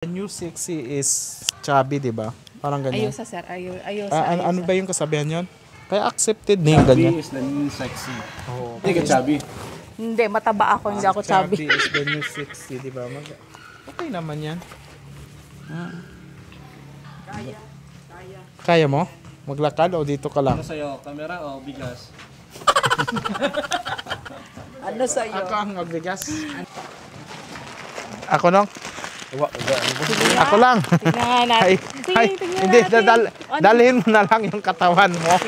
The new sexy is chubby, di ba? Parang ganyan. Ayos sir. Ayos Ano ba yung kasabihan yon? Kaya accepted na yung ganyan. Chubby is the new sexy. Oh, Hindi ka chubby. Hindi, mataba ako. Hindi ako chubby. Chubby is the new sexy, di ba? Okay naman yan. Kaya mo? Maglakad o dito ka lang? Ano sa'yo? Camera o bigas? Ano sa'yo? Ako ang magbigas. Ako nung? Ako lang. Tingnan natin. Ay, hindi, dalhin mo na lang yung katawan mo.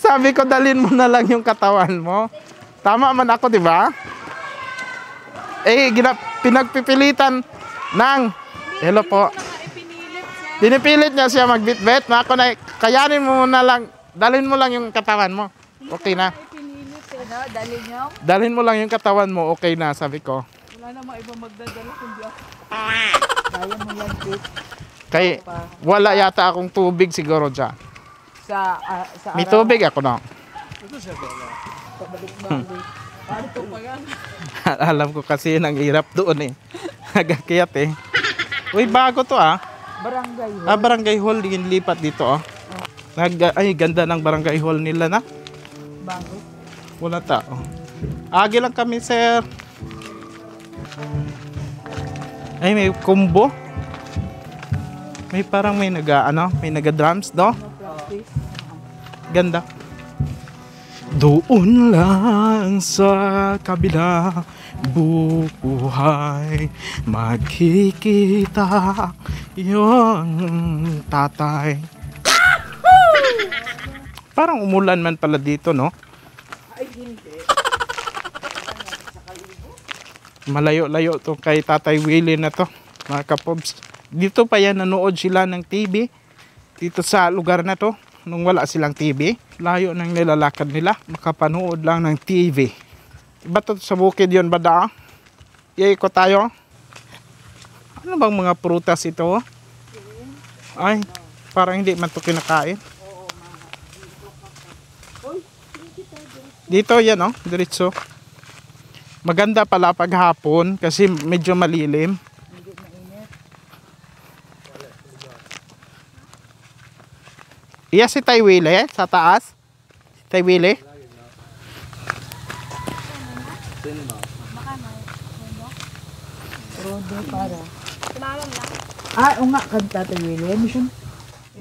Sabi ko, dalhin mo na lang yung katawan mo. Tama man ako, di ba? Pinagpipilitan ng... Hello po. Pinipilit niya siya magbitbit. Ako na, kayanin mo na lang, dalhin mo lang yung katawan mo. Okay na. Dali nyo? Dalhin mo lang yung katawan mo, okay na, sabi ko. Wala namang iba magdadala kundi ako. Kaya mo yan, Pete. Kay, wala yata akong tubig siguro dyan. Sa May tubig ako na. pabalik-balik. Paano ito pa yan? Alam ko kasi nang hirap doon eh. Nagakiyat eh. Uy, bago to ah. Barangay hall. Barangay hall, yung lipat dito ah. Ay, ganda ng barangay hall nila na. Bago. Wala tao. Agi lang kami, sir. Ay, may combo. May parang may naga-drums, no? Practice. Ganda. Doon lang sa kabila buhay magkikita yung tatay. Parang umulan man pala dito, no? Ay, hindi. Malayo-layo to kay Tatay Willie na to, mga kapobs. Dito pa yan nanood sila ng TV. Dito sa lugar na to, nung wala silang TV. Layo nang nilalakad nila, makapanood lang ng TV. Iba to sa bukid yun, bada? Iiko tayo. Ano bang mga prutas ito? Ay, parang hindi man to kinakain. Dito yan, oh, diretso. Maganda pala pag hapon kasi medyo malilim. Hindi mainit. Iya si Tay Willie sa taas. Si Tay Willie. Rodo para. Ah, o nga, kanta tayo William.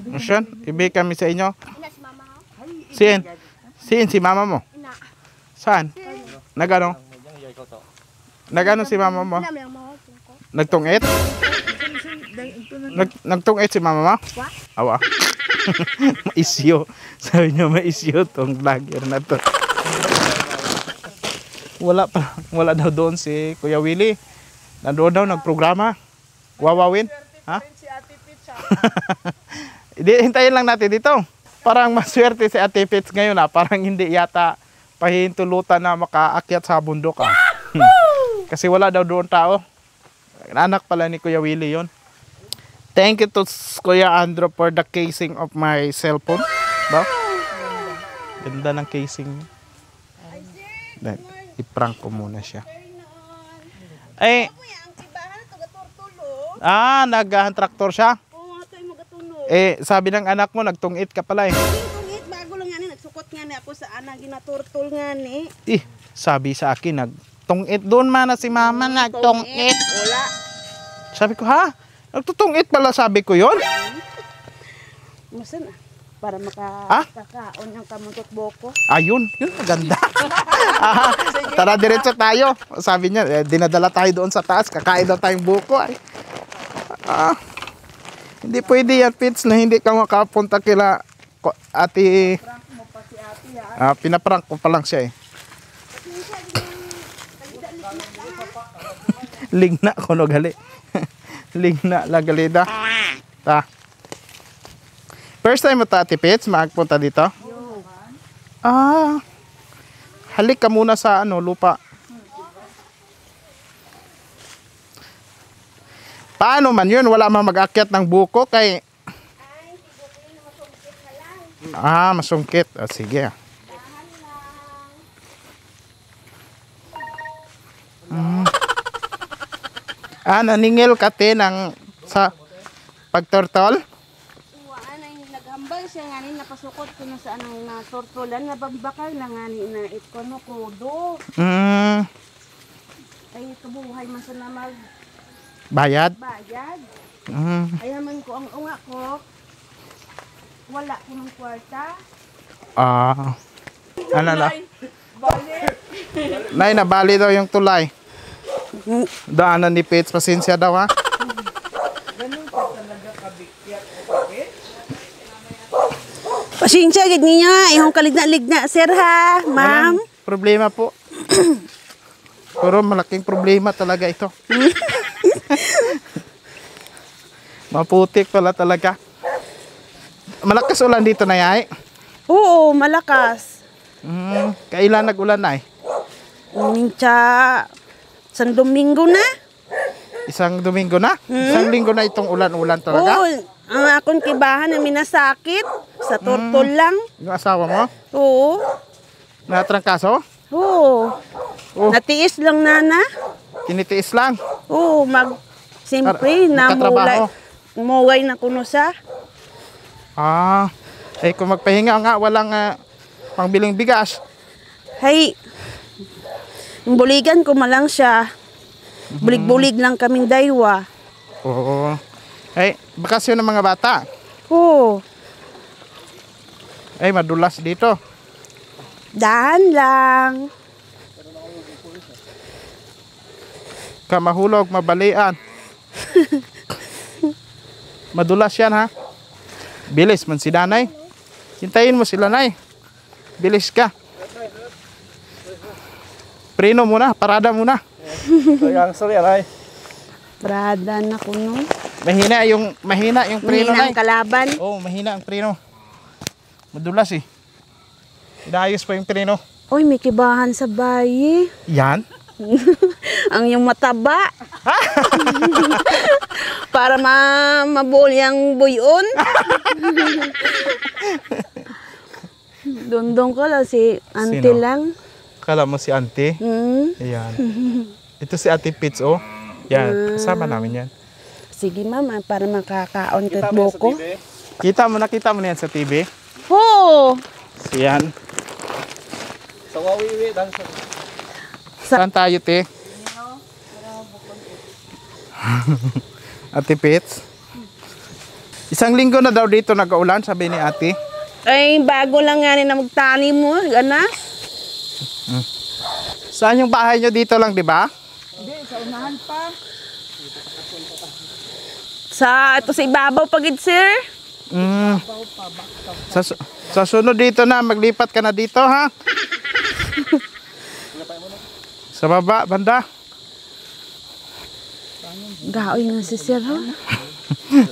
Mission, ibig kami sa inyo. Siin? Siin si mama mo? Saan? Nagano? Nagano si mama mo? Nagtungit? Nagtungit si mama mo? Awa. Maisyo. Sabi niya maisyo tong vlogger na to. Wala daw doon si Kuya Willie. Nandoon daw nagprograma. Wawawin? Ha? Hintayin lang natin dito. Parang maswerte si Ate Pits ngayon parang hindi yata pahintulutan na makaakyat sa bundok Kasi wala daw doon tao. Anak pala ni Kuya Willie yon. Thank you to Kuya Andrew for the casing of my cellphone. Ba? Ganda ng casing. I-prank ko muna siya. Ay, nagahan traktor siya? Oo, ito yung magatunog. Sabi ng anak mo, nagtungit ka pala Tungit, bago lang nga ni, nagsukot nga ni ako sa anak, ginaturtol nga ni. Sabi sa akin, nagtungit doon man na si mama, nagtungit. Wala. Sabi ko, ha? Nagtutungit pala, sabi ko yon. Masan para makakaon ang kamutot boko. Ayun, yun maganda. Tara, diretso tayo. Sabi niya, dinadala tayo doon sa taas, kakain daw tayong buko. Hindi pwede yan, Pits, na hindi ka makapunta kila ate. Pinaprank ko pa lang siya Ligna ko no gali. Ligna lagalida. First time mo Ate Pits, magpunta dito? Halik ka muna sa lupa. Paano man yun? Wala man mag-akyat ng buko kay... masungkit. Sige. Naningil ka te ng sa pagtortol? Anay naghambal siya ngani napasukot ko na sa anang na tortolan nga babakal na ngani na ikono kodo. Ay kabuhay man sa na Bayad? magbayad. Mm. Ay naman ko ang unga ko. Wala ko ng kwarta. Ano na? Nay, nabali daw yung tulay. Daanan ni Pets, pasensya daw ha. Pasensya gid niya, ihong kaligna-ligna sir ha, ma'am. Problema po. Pero malaking problema talaga ito. Maputik pala talaga. Malakas ulan dito na yay. Oo, malakas. Kailan nag-ulan na Mincha San Domingo na. Isang Domingo na? Isang linggo na itong ulan-ulan talaga? Oo, ang akong kibahan na minasakit sa tortol lang. Yung asawa mo? Oo. Natrangkaso? Oo. Oh. Natiis lang nana. Tinitiis lang? Oo, siyempre na magkatrabaho? muway na kuno sa. Kung magpahinga nga, walang pangbiling bigas. Hay, buligan ko malang siya. Bulig-bulig lang kaming daywa. Oo. Bakasyon ng mga bata. Oo. Madulas dito. Dahan lang. Mahulog, mabalian. Madulas yan ha. Bilis man si nanay. Hintayin mo sila nay. Bilis ka. Preno muna, parada muna. Prada na kuno. Mahina yung preno nay. Mahina ang kalaban. Oh, mahina ang preno. Madulas eh. Inayos pa yung preno. Oy, may kibahan sa bayi. Yan. Ang yung mataba. Para mabuli ang buyon. Dondong ko lang si auntie Sino? lang. Kala mo si auntie? Ayan. Ito si Ate Pits, oh. Yan, kasama namin yan. Sige mama, para makakaon ka buko. Kita mo na yan sa TV. Oo. Yan. Sa wawiwi, dan sa... Saan tayo, te? Ate Pits. Isang linggo na daw dito nag-aulan, sabi ni ate. Ay, bago lang nga na magtani mo, gana. Saan yung bahay nyo dito lang, di ba? Hindi, sa unahan pa. Ito sa ibabaw pagid, sir. Sa sunod dito na, maglipat ka na dito, ha? Sa baba, banda. Gaoy nga si sir, ha?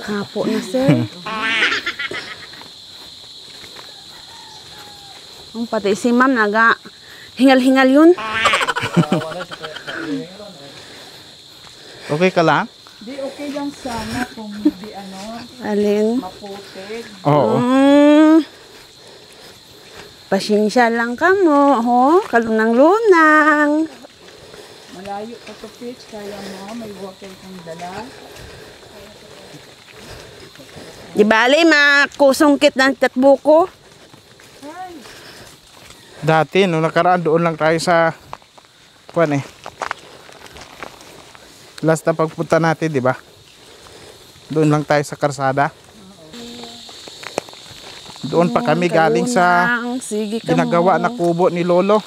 Hapo na, sir. Pati si ma'am, hingal-hingal yun. Okay ka lang? Di okay lang sana kung hindi Alin? maputik. Oo. Pasensya lang ka mo, ho? Kalunang-lunang. Malayo ka to pitch, kaya mo, may water kang dala. Di bali, makusungkit ng tatbuko. Dati, nung nakaraan, doon lang tayo sa last na pagpunta natin, di ba? Doon lang tayo sa karsada. Doon pa kami galing sa Sige ka ginagawa na kubo ni Lolo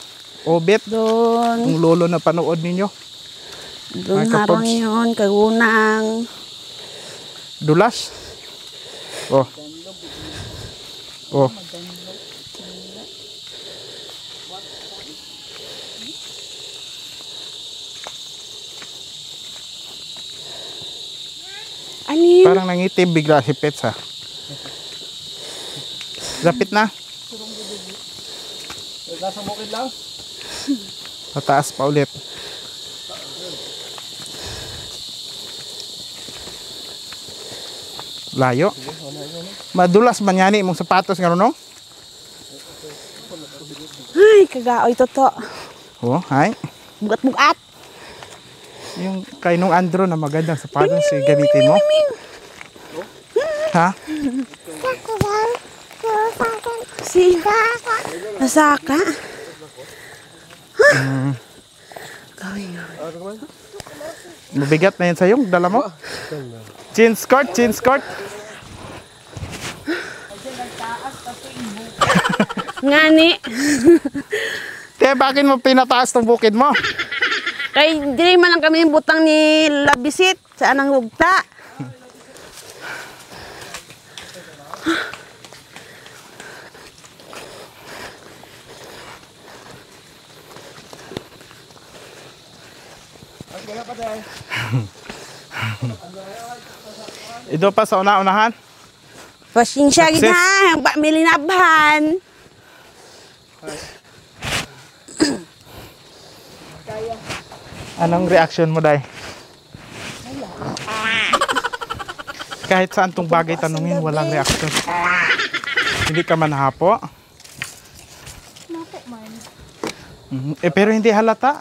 Obet. Doon. Yung Lolo na panood ninyo. Doon Ay, harang kapogs. yun, kagunang. Dulas. Oh. Oh. Ano yun? Parang nangitim bigla si Pets ha. Lapit na. Nasa bukid lang. Pataas pa ulit. Layo. Madulas man yani imong sapatos nga no? Ay, kagaoy toto. Oh, hay. Bugat-bugat. Yung kay nung Andro na magandang sapatos, gamitin mo. Ha? Si Nasaka. Mabigat na yan sa'yo, dala mo. Chin skirt, chin skirt. Ngani. Te, bakit mo pinataas tong bukid mo? Kay dili man lang kami yung butang ni Labisit sa anang hugta. Ito pa sa una-unahan. Pasensya gid Success. ha, ang milinabhan. Anong reaction mo, Day? Kahit saan tong bagay tanungin, walang reaction. Hindi ka man hapo. Pero hindi halata.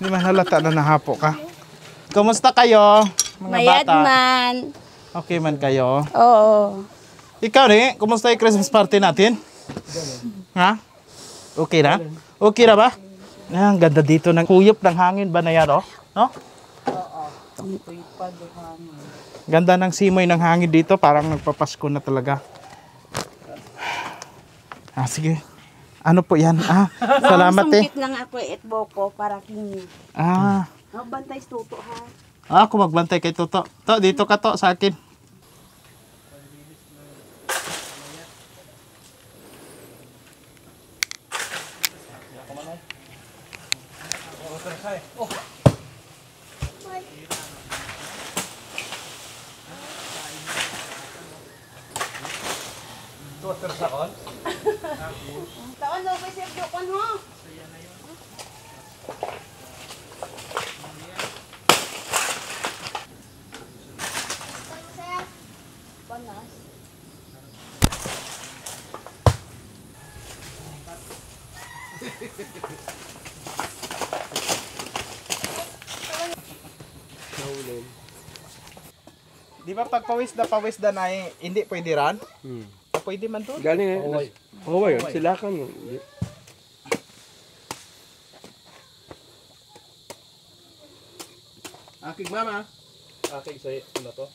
Hindi man halata na nahapo ka. Kumusta kayo, mga Mayad bata? man. Okay man kayo? Oo. Ikaw rin, kumusta yung Christmas party natin? Ha? Okay na? Okay na ba? Ah, ang ganda dito ng kuyop ng hangin ba na yan, oh? No? Ganda ng simoy ng hangin dito, parang nagpapasko na talaga. Ah, sige. Ano po yan? Ah, salamat eh. Sungkit lang ako itboko para kinyo. Ah, Bantay tuto ha. ako magbantay kay Toto. To, dito ka to sa akin. Taon daw ba siya dokon ho? Di ba pag pawis na ay hindi pwede ran? Pwede man doon. Galing eh. Oo, yun. Sila kan. Akig mama. Akig sa ano to?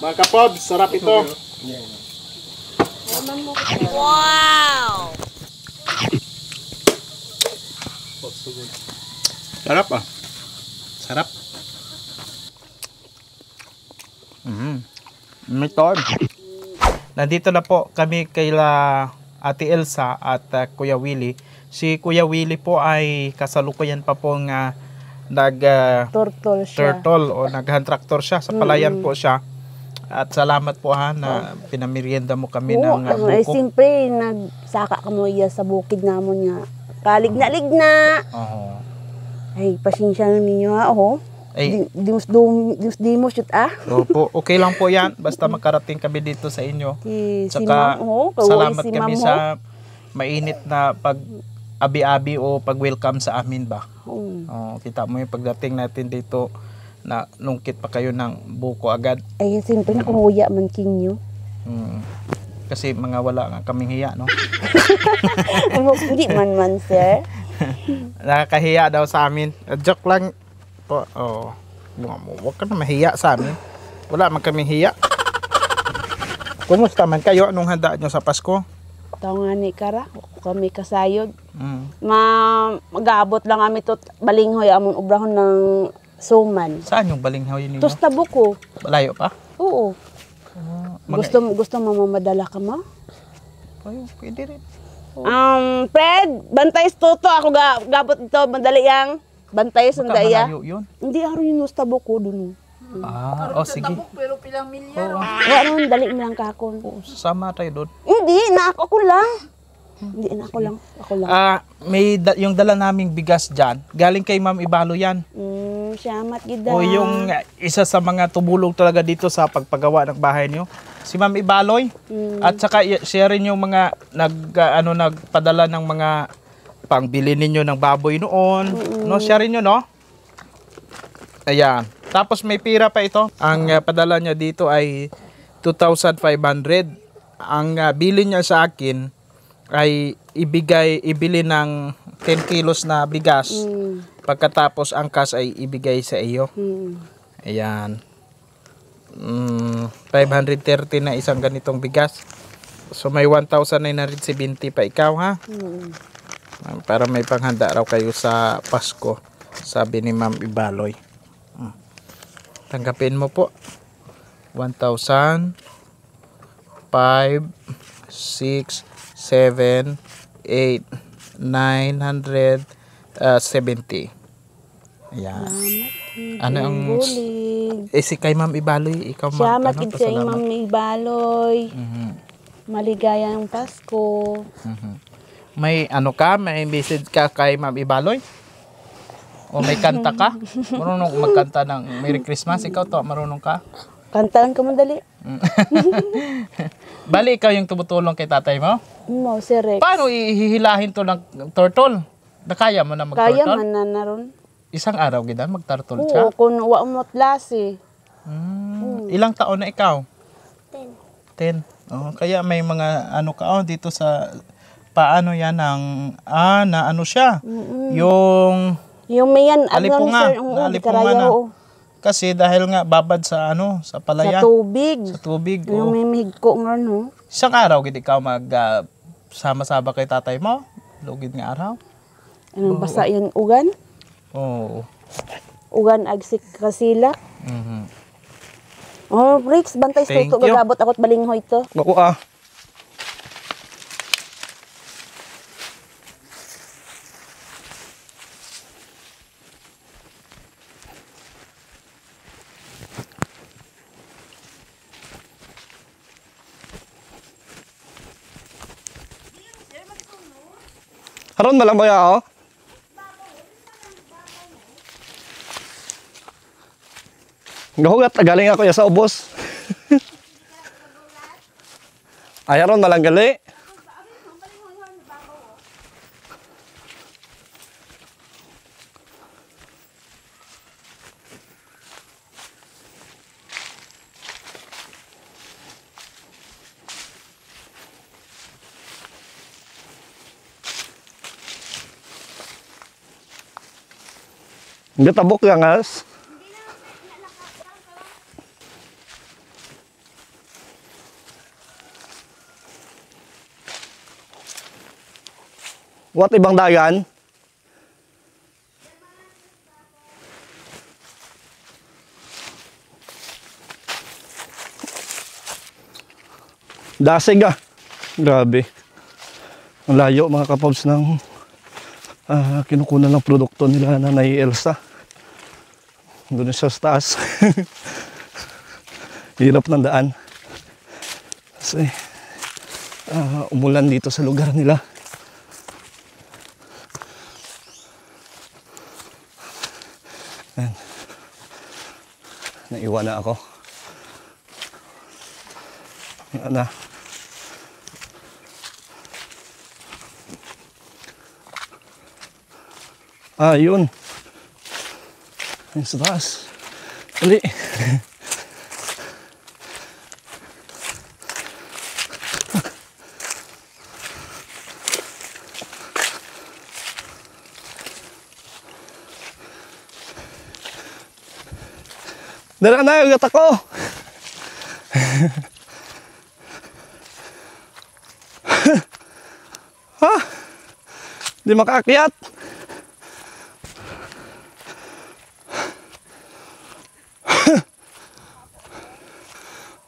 Mga kapob, sarap ito. Sarap ah. Sarap. May ton. Nandito na po kami kaila Ate Elsa at Kuya Willie. Si Kuya Willie po ay kasalukuyan pa pong Turtle siya. turtle o nag-hand tractor siya. Sa palayan po siya. At salamat po ha na pinamerienda mo kami Oo, ng ay buko. simpre nagsaka ka mo iya sa bukid namon nga. Kaligna-ligna. Oo. Ay, pasensya na ninyo ha, oh. Ay, Dimos yun ah. opo, okay lang po yan. Basta makarating kami dito sa inyo. Si Saka, Ma'am, oh. Kawai salamat si kami Ma'am, sa mainit na pag abi-abi o pag-welcome sa amin ba. oh. Oh, kita mo yung pagdating natin dito na nungkit pa kayo ng buko agad. Ay, simpre nakuhuya man kinyo. Kasi mga wala nga kaming hiya, no? Hindi man, sir. Nakakahiya daw sa amin. Joke lang po. Oh, huwag ka na mahiya sa amin. Wala man kaming hiya. Kumusta man kayo? Anong handa nyo sa Pasko? Tao nga ni Kara, kami kasayod. Mm. Mag-aabot lang kami to balinghoy among ubrahon ng suman. Saan yung balinghoy ninyo? Tosta buko. Malayo pa? Oo. Gusto mo mamadala ka mo? Ay, pwede rin. Fred, bantay toto ako gabot ito madali yang bantay Baka sandaya. malayo yun. Hindi aro yung tosta buko dun. Ah, oh sige. Pero pilang milyar. Wa ron dali mo lang kakon. Oh, sama tayo doon. Hindi na ako lang. Hindi na ako lang. Ako lang. May yung dala naming bigas dyan. Galing kay Ma'am Ibalo yan. Siyamat gida. O yung isa sa mga tumulong talaga dito sa pagpagawa ng bahay niyo. si Ma'am Ibaloy. At saka siya rin yung mga nagpadala ng mga pangbili ninyo ng baboy noon. No, siya rin yun, no? Ayan. Tapos may pira pa ito. Ang padala niya dito ay 2,500. Ang bili niya sa akin ay ibili ng 10 kilos na bigas. Pagkatapos ang cash ay ibigay sa iyo. Ayan. 530 na isang ganitong bigas. So may 1,970 pa ikaw, ha? Para may panghanda raw kayo sa Pasko, sabi ni Ma'am Ibaloy. Tanggapin mo po. 1,000, 5, 6, 7, 8, 970. Ayan. Ano ang si kay Ma'am Ibaloy, ikaw Siya pasalamat. sa Ma'am Ibaloy. Maligayang Pasko. May may message ka kay Ma'am Ibaloy? O may kanta ka? Marunong magkanta ng Merry Christmas? Ikaw to, marunong ka? Kantaan ka mo dali. Bali, ikaw yung tumutulong kay tatay mo? Mo, si Rex. Paano ihihilahin to ng turtle? Nakaya mo na Kaya mag-turtle? man na naron. Isang araw gida mag-turtle ka? Oo, kung wa mo klase. Ilang taon na ikaw? 10. Kaya may mga ka dito sa paano yan na ano siya? Yung mayan, alipunga, alipunga na. oo. Kasi dahil nga babad sa sa palayan. Sa tubig. Sa tubig. Yung may mihigko nga, no? Isang araw gid ikaw sama-saba kay tatay mo? Lugid nga araw? Anong basa yun, ugan? Oo. Ugan agsik kasila. Mhm. Oh, Rex, bantay sa Thank ito. you. Gagabot ako't balinghoy to. Naku Haron malang ba ako? Gahugat, galing ako ya sa ubos. Ay, haron malang gali. Gatabok yang as. What ibang dagan? Dasig ah. Grabe. Ang layo mga kapobs ng kinukunan ng produkto nila Nanay Elsa. Doon siya sa taas. Hirap ng daan. Kasi umulan dito sa lugar nila. Ayan. Naiwan na ako. Ayan na. Yun. Ayun sa taas. Uli. Dala na yung gata ko. Ha? Di makaakyat.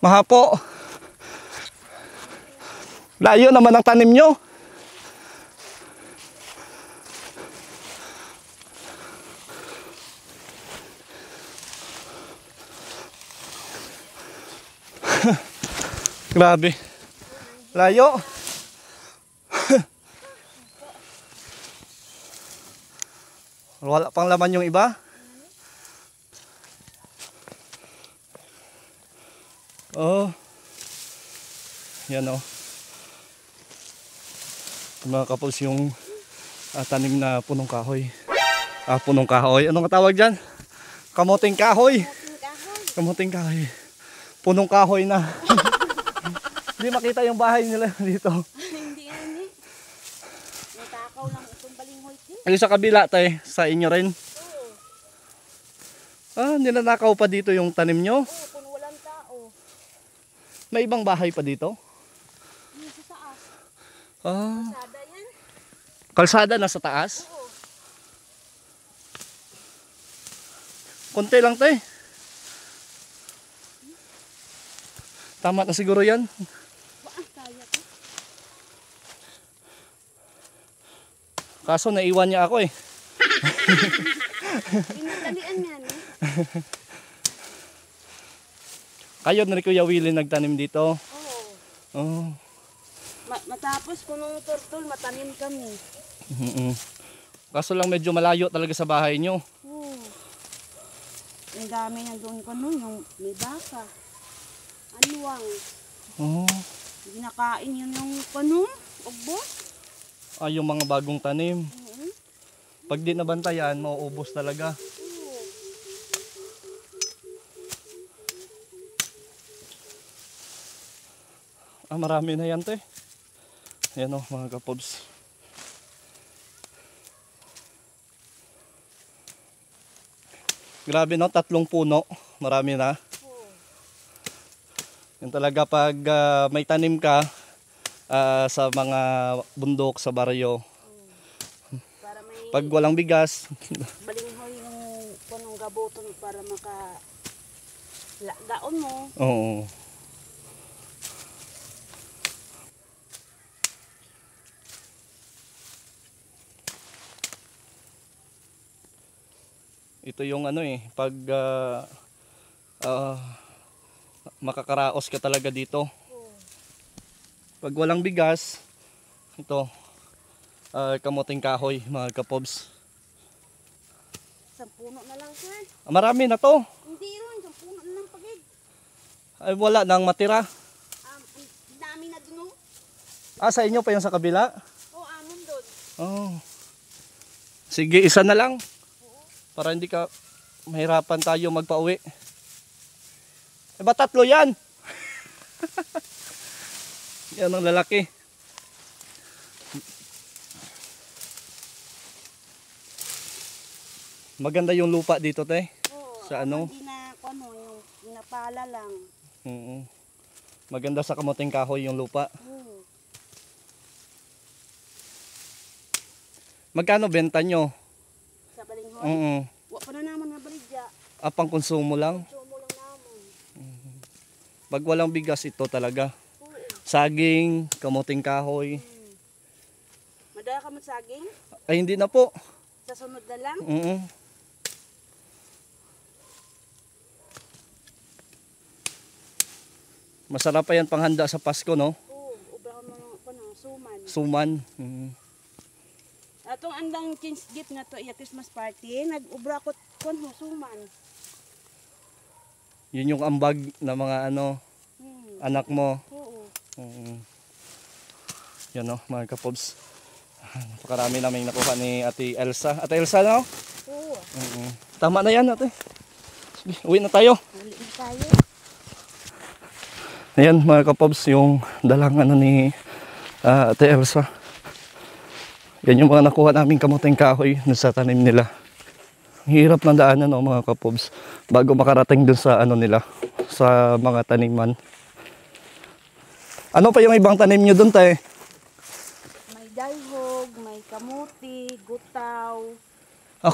Mahapo. Layo naman ang tanim nyo. Grabe. Layo. Wala pang laman yung iba. Oh. Yan o. Mga kapos yung tanim na punong kahoy. Punong kahoy. Anong tawag dyan? Kamuting kahoy. Kamuting kahoy. Punong kahoy na. Hindi makita yung bahay nila dito. Hindi yan eh. Natakaw lang itong balinghoy eh. Yung sa kabila tay, sa inyo rin. Nilanakaw pa dito yung tanim nyo. Oo, kung walang tao. May ibang bahay pa dito. Yung sa taas. Sada yan. Kalsada na sa taas. Oo. Konti lang tay. Tama na siguro yan. Kaya to. Kaso naiwan niya ako eh. Pinagdalian yan eh. Kayo na rin Kuya Willie nagtanim dito. Oo. Matapos punong turtle, matanim kami. Kaso lang medyo malayo talaga sa bahay nyo. Oo. Ang dami na doon ko nun, yung may baka. Anuwang. Ginakain yun yung panong, ugbo. Yung mga bagong tanim. Oo. Pag di nabantayan, mauubos talaga. Marami na yan te. Ayan o mga kapobs. Grabe no, 3 puno. Marami na. Yan talaga pag may tanim ka sa mga bundok, sa baryo. Para may Pag walang bigas. balinghoy yung punong gabuton para maka daon mo. Oo. Ito yung ano eh, pag makakaraos ka talaga dito. Pag walang bigas, ito, kamuting kahoy mga kapobs. 10 puno na lang sir. Marami na to. Hindi ron, 10 puno na lang pagid. Ay, wala nang matira. Ang dami na dun. Sa inyo pa yung sa kabila? Amon doon. Oh. Sige, isa na lang. Para hindi ka mahirapan tayo magpauwi. Ba 3 yan? Yan ang lalaki. Maganda yung lupa dito, te. Sa ano? Hindi na, yung pinapala lang. Maganda sa kamuting kahoy yung lupa. Magkano benta nyo? Sa balinghoy? Oo. Wa pa na naman na baligya. Pang konsumo lang. Sumo lang naman. Pag walang bigas, ito talaga. Saging, kamuting kahoy. Madala ka mo saging? Ay, hindi na po. Sa sunod na lang? Masarap pa yan panghanda sa Pasko, no? Oo, ubra ko mga suman. Suman. Atong andang change gift na to, iya Christmas party, nag-ubra ko suman. Yun yung ambag na mga anak mo. Oo. Yan no, mga kapobs. Napakarami namin nakuha ni Ate Elsa. Ate Elsa, no? Oo. Tama na yan, ate. Sige, uwi na tayo. Uli na tayo. Ayan mga kapobs, yung dalang ni Ate Elsa. Yan yung mga nakuha namin kamuting kahoy na sa tanim nila. Hirap ng daanan mga kapobs bago makarating dun sa nila, sa mga taniman. Ano pa yung ibang tanim nyo dun, tayo? May dayhog, may kamuti, gutaw.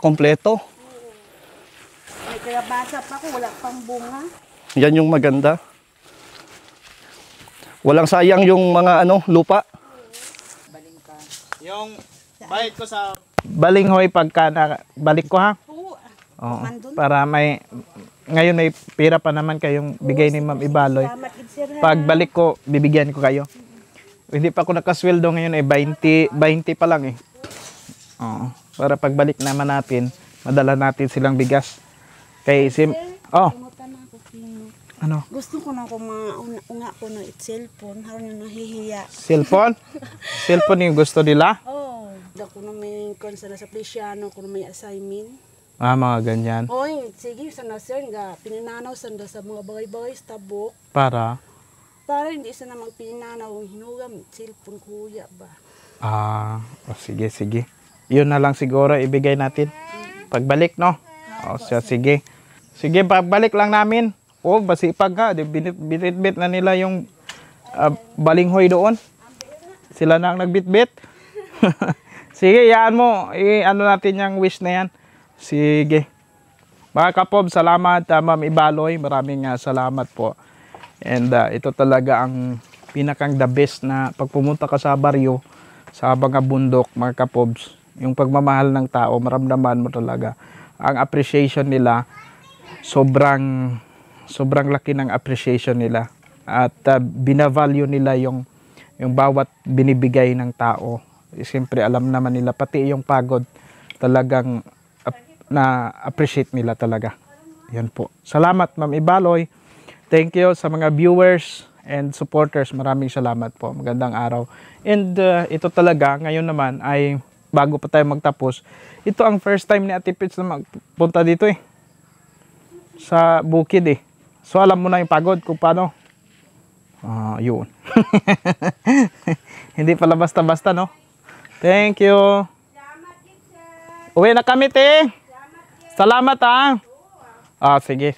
Kompleto. May kalabasa pa ko, wala pang bunga. Yan yung maganda. Walang sayang yung mga lupa. Yung bayad ko sa balinghoy pagka balik ko ha. Oo. Oo. Para ngayon may pira pa naman kayong bigay ni Ma'am Ibaloy. Salamat gid sir. Pagbalik ko, bibigyan ko kayo. Hindi pa ako nakasweldo ngayon 20 pa lang Oo. Para pagbalik naman natin, madala natin silang bigas. Kay Ano? Gusto ko na kung unga ko na cellphone, haron yung nahihiya. Cellphone? Cellphone yung gusto nila? Oh, dako na may concern sa Plesiano, kung may assignment. Mga ganyan. Oy, sige, sana sir, nga, pininanaw sanda sa mga bagay-bagay sa tabok. Para? Para hindi sa namang pininanaw, hinugam, cellphone kuya ba? Sige, sige. Yun na lang siguro ibigay natin. Pagbalik, no? Sige. Sige, pagbalik lang namin. Masipag ka. Binit-bit na nila yung balinghoy doon. Sila na ang nagbit-bit. Sige, yaan mo. Ano natin yung wish na yan. Sige. Mga kapob, salamat Ma'am Ibaloy. Maraming salamat po. And ito talaga ang pinakang the best na pagpumunta ka sa baryo, sa mga bundok, mga kapobs. Yung pagmamahal ng tao, maramdaman mo talaga. Ang appreciation nila, sobrang laki ng appreciation nila. At binavalue nila yung bawat binibigay ng tao. Siyempre, alam naman nila, pati yung pagod, talagang na-appreciate nila talaga. Yan po. Salamat, Ma'am Ibaloy. Thank you sa mga viewers and supporters. Maraming salamat po. Magandang araw. And ito talaga, ngayon naman ay bago pa tayo magtapos, ito ang first time ni Ate Pits na magpunta dito sa bukid So alam mo na yung pagod kung paano. Yun. Hindi pala basta-basta, no? Thank you. Uwi na kami, te. Salamat, ha. Sige.